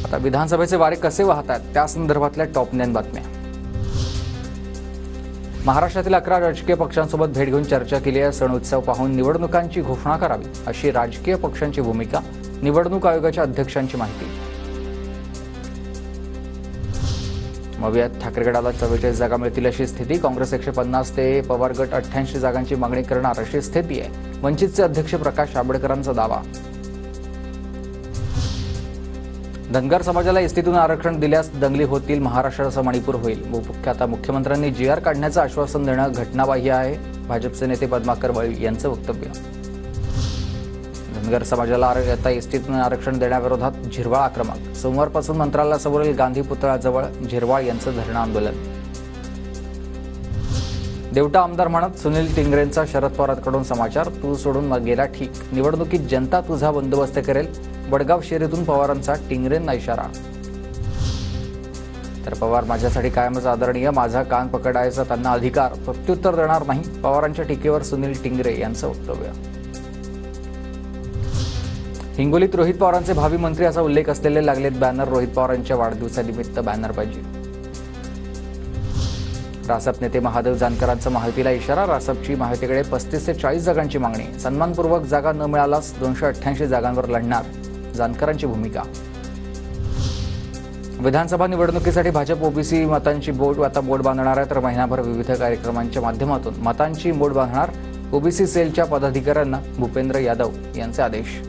आता विधानसभेचे वारे कसे वाहतात त्या संदर्भातल्या टॉप 9 बातम्या। महाराष्ट्रातील 11 राजकीय पक्षांसोबत भेट घेऊन चर्चा केली आहे। सण उत्सव पाहून निवडणुकांची घोषणा करावी अशी राजकीय पक्षांची भूमिका, निवडणूक आयोगाच्या अध्यक्षांची माहिती। मवियात ठाकरे गटाला 44 जागा मिळतील अशी स्थिती। काँग्रेस 150 ते पवार गट 88 जागांची मागणी करणार अशी स्थिती आहे। वंचितचे अध्यक्ष प्रकाश आंबेडकरांचा दावा। धनगर समाजाला एसटीतून आरक्षण दिल्यास दंगली होतील, महाराष्ट्राचा मणिपूर होईल। आता मुख्यमंत्र्यांनी जीआर काढण्याचं आश्वासन देणं घटनाबाह्य आहे, भाजपचे नेते पद्माकर बळी यांचं वक्तव्य। धनगर समाजाला आता एसटीतून आरक्षण देण्याविरोधात झिरवाळ आक्रमक। सोमवारपासून मंत्रालयासमोरील गांधी पुतळ्याजवळ झिरवाळ यांचं धरणं आंदोलन। देवटा आमदार म्हणत सुनील टिंगरेंचा शरद पवारांकडून समाचार, तू सोडून गेला ठीक, निवडणुकीत जनता तुझा बंदोबस्त करेल। वडगाव शेरीतून पवारांचा टिंगरेंना इशारा। तर पवार माझ्यासाठी कायमच आदरणीय, माझा कान पकडायचा त्यांना अधिकार, प्रत्युत्तर देणार नाही, पवारांच्या टीकेवर सुनील टिंगरे यांचं वक्तव्य। हिंगोलीत रोहित पवारांचे भावी मंत्री असा उल्लेख असलेले लागलेत बॅनर। रोहित पवारांच्या वाढदिवसानिमित्त बॅनर पाहिजे। रासप नेते महादेव जानकरांचा माहितीला इशारा। रासपची माहितीकडे 35 ते 40 जागांची मागणी। सन्मानपूर्वक जागा न मिळाल्यास 288 जागांवर लढणार, जानकरांची भूमिका। विधानसभा निवडणुकीसाठी भाजप ओबीसी मतांची बोट बांधणार आहे। तर महिनाभर विविध कार्यक्रमांच्या माध्यमातून मतांची बोट बांधणार। ओबीसी सेलच्या पदाधिकाऱ्यांना भूपेंद्र यादव यांचे आदेश।